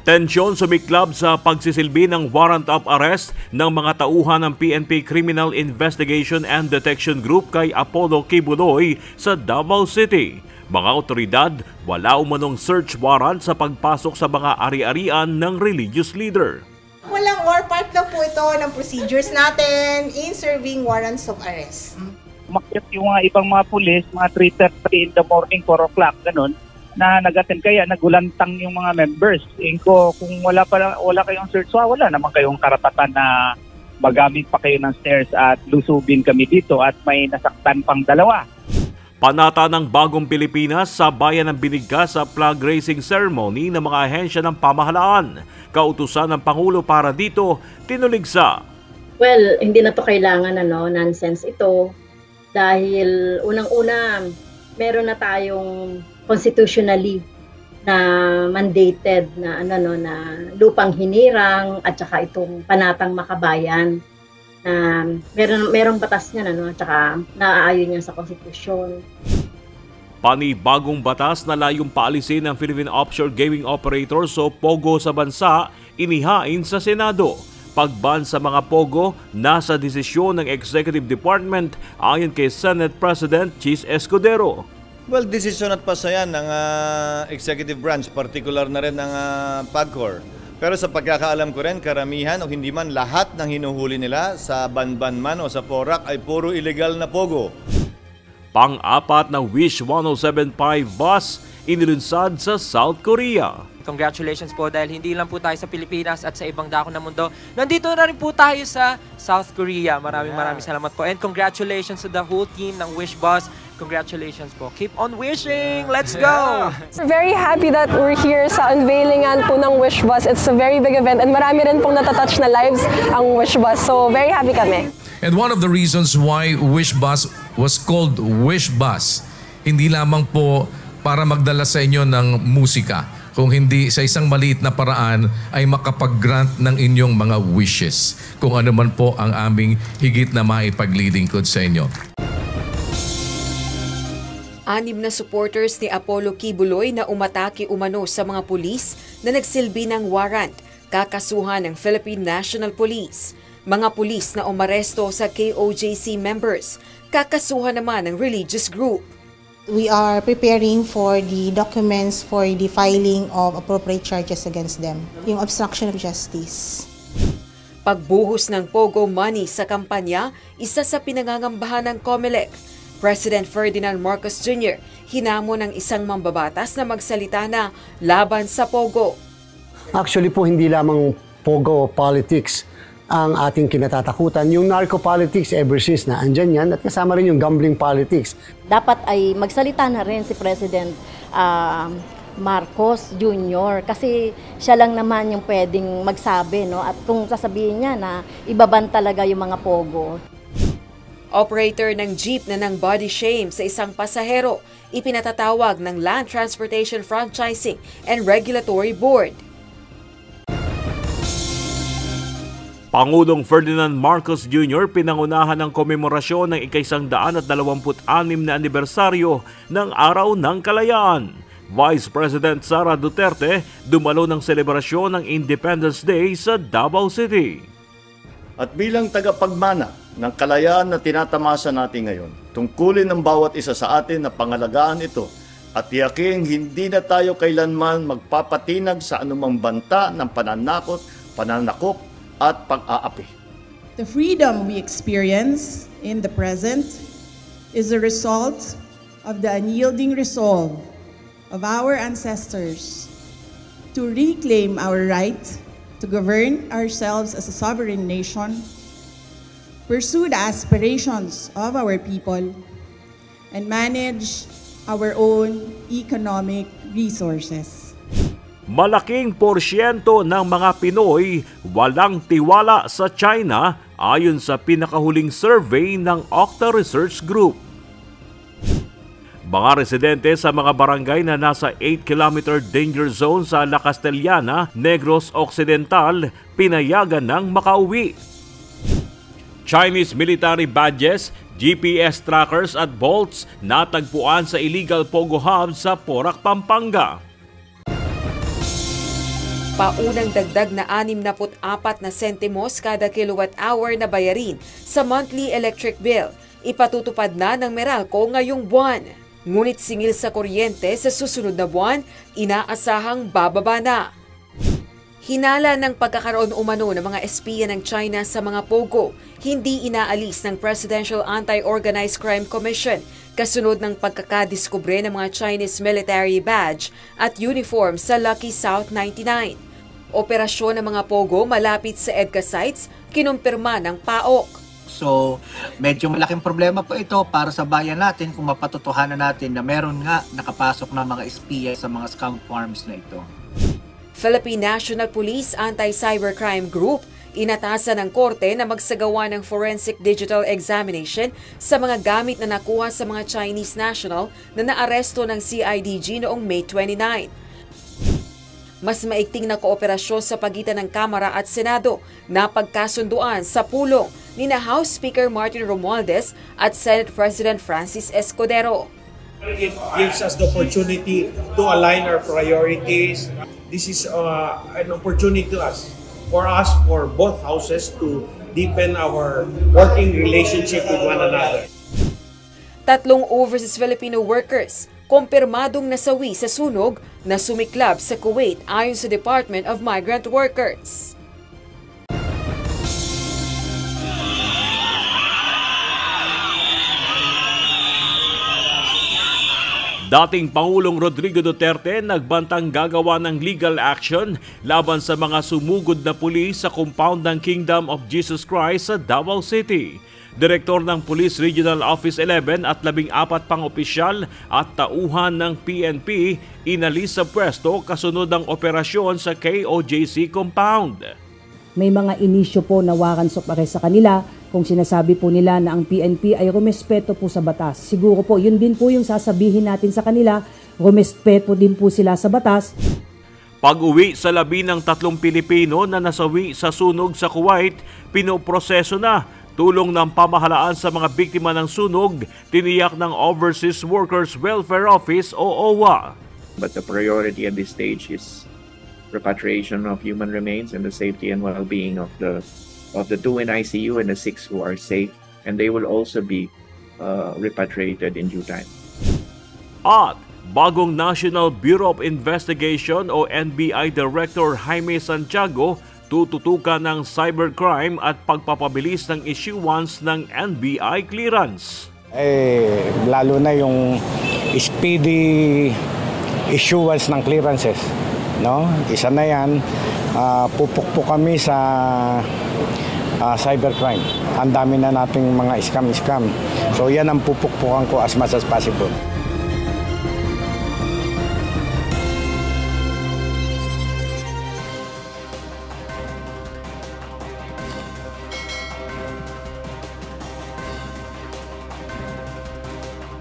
Tensyon sumiklab sa pagsisilbi ng warrant of arrest ng mga tauhan ng PNP Criminal Investigation and Detection Group kay Apollo Kibuloy sa Davao City. Mga otoridad, wala umanong search warrant sa pagpasok sa mga ari-arian ng religious leader. Walang or part na po ito ng procedures natin in serving warrants of arrest. Umakyat yung mga ibang mga pulis, mga 3:30 in the morning, 4 o'clock, ganun, na nag-attend kaya nagulantang yung mga members. Kung wala kayong search, wala naman kayong karapatan na magamit pa kayo ng stairs at lusubin kami dito at may nasaktan pang 2. Panata ng Bagong Pilipinas sa bayan ng Binigga sa flag raising ceremony ng mga ahensya ng pamahalaan. Kautusan ng Pangulo para dito, tinuligsa. Well, hindi na to kailangan nonsense ito dahil unang-una meron na tayong constitutionally na mandated na na lupang hinirang at saka itong panatang makabayan na merong batas niya at saka naaayon niya sa konstitusyon. Panibagong batas na layong paalisin ng Philippine Offshore Gaming Operators o POGO sa bansa, inihain sa Senado. Pagban sa mga POGO, nasa desisyon ng Executive Department ayon kay Senate President Chis Escudero. Well, desisyon at pasayan ng executive branch, particular na rin ng PAGCOR. Pero sa pagkakaalam ko rin, karamihan o hindi man lahat ng hinuhuli nila sa Banban man o sa Porac ay puro illegal na pogo. Pang-apat na Wish 1075 bus inilunsad sa South Korea. Congratulations po dahil hindi lang po tayo sa Pilipinas at sa ibang dako ng mundo. Nandito na rin po tayo sa South Korea. Maraming salamat po. And congratulations to the whole team ng Wish Bus. Congratulations po. Keep on wishing! Let's go! We're very happy that we're here sa unveilingan po ng Wish Bus. It's a very big event and marami rin pong natatouch na lives ang Wish Bus. So very happy kami. And one of the reasons why Wish Bus was called Wish Bus, hindi lamang po para magdala sa inyo ng musika, kung hindi sa isang maliit na paraan ay makapag-grant ng inyong mga wishes. Kung ano man po ang aming higit na maipaglilingkod sa inyo. 6 na supporters ni Apollo Kibuloy na umatake umano sa mga pulis na nagsilbi ng warrant, kakasuhan ng Philippine National Police. Mga pulis na umaresto sa KOJC members, kakasuhan naman ng religious group. We are preparing for the documents for the filing of appropriate charges against them. Yung obstruction of justice. Pagbuhos ng Pogo money sa kampanya, isa sa pinangangambahan ng COMELEC. President Ferdinand Marcos Jr. hinamon ng isang mambabatas na magsalita na laban sa Pogo. Actually po, hindi lamang Pogo politics ang ating kinatatakutan. Yung narco-politics ever since na andyan yan at kasama rin yung gambling politics. Dapat ay magsalita na rin si President Marcos Jr. kasi siya lang naman yung pwedeng magsabi, at kung sasabihin niya na ibaban talaga yung mga Pogo. Operator ng jeep na nang body shame sa isang pasahero, ipinatatawag ng Land Transportation Franchising and Regulatory Board. Pangulong Ferdinand Marcos Jr. pinangunahan ng komemorasyon ng ika-126 na anibersaryo ng Araw ng Kalayaan. Vice President Sara Duterte dumalo ng selebrasyon ng Independence Day sa Davao City. At bilang tagapagmana ng kalayaan na tinatamasa natin ngayon, tungkulin ng bawat isa sa atin na pangalagaan ito at tiyaking hindi na tayo kailanman magpapatinag sa anumang banta ng pananakot, pananakop at pag-aapi. The freedom we experience in the present is a result of the unyielding resolve of our ancestors to reclaim our right to govern ourselves as a sovereign nation, pursue the aspirations of our people, and manage our own economic resources. Malaking porsyento ng mga Pinoy walang tiwala sa China ayon sa pinakahuling survey ng Okta Research Group. Mga residente sa mga barangay na nasa 8-kilometer danger zone sa La Castellana, Negros Occidental, pinayagan ng makauwi. Chinese military badges, GPS trackers at bolts natagpuan sa illegal Pogo hub sa Porac, Pampanga. paunang dagdag na 64 na sentimos kada kilowatt-hour na bayarin sa monthly electric bill. Ipatutupad na ng Meralco ngayong buwan. Ngunit singil sa kuryente sa susunod na buwan, inaasahang bababa na. Hinala ng pagkakaroon umano ng mga espiya ng China sa mga pogo, hindi inaalis ng Presidential Anti-Organized Crime Commission kasunod ng pagkakadiskubre ng mga Chinese military badge at uniform sa Lucky South 99. Operasyon ng mga pogo malapit sa EDCA sites, kinumpirma ng PAOK. So, medyo malaking problema po ito para sa bayan natin kung mapatotohanan natin na meron nga nakapasok na mga espiya sa mga scam farms na ito. Philippine National Police Anti-Cybercrime Group inatasan ng korte na magsagawa ng forensic digital examination sa mga gamit na nakuha sa mga Chinese national na naaresto ng CIDG noong May 29. Mas maigting na kooperasyon sa pagitan ng Kamara at Senado na pagkasunduan sa pulong ni House Speaker Martin Romualdez at Senate President Francis Escudero. It gives us the opportunity to align our priorities. This is an opportunity for us, for both houses to deepen our working relationship with one another. 3 overseas Filipino workers kumpirmadong nasawi sa sunog na sumiklab sa Kuwait ayon sa Department of Migrant Workers. Dating Pangulong Rodrigo Duterte nagbantang gagawa ng legal action laban sa mga sumugod na pulis sa compound ng Kingdom of Jesus Christ sa Davao City. Direktor ng Police Regional Office 11 at 14 pang opisyal at tauhan ng PNP inalis sa pwesto kasunod ng operasyon sa KOJC compound. May mga inisyo po na warrants of arrest sa kanila kung sinasabi po nila na ang PNP ay rumespeto po sa batas. Siguro po, yun din po yung sasabihin natin sa kanila, rumespeto din po sila sa batas. Pag-uwi sa labi ng 3 Pilipino na nasawi sa sunog sa Kuwait, pinoproseso na. Tulong ng pamahalaan sa mga biktima ng sunog, tiniyak ng Overseas Workers Welfare Office o OWA. But the priority at this stage is repatriation of human remains and the safety and well-being of the 2 in ICU and the 6 who are safe, and they will also be repatriated in due time. At bagong National Bureau of Investigation o NBI Director Jaime Santiago tututukan ng cybercrime at pagpapabilis ng issuance ng NBI clearance. Lalo na yung speedy issuance ng clearances. No? Isa na yan, pupukpok kami sa cybercrime. Ang dami na nating mga scam. So yan ang pupukpukan ko as much as possible.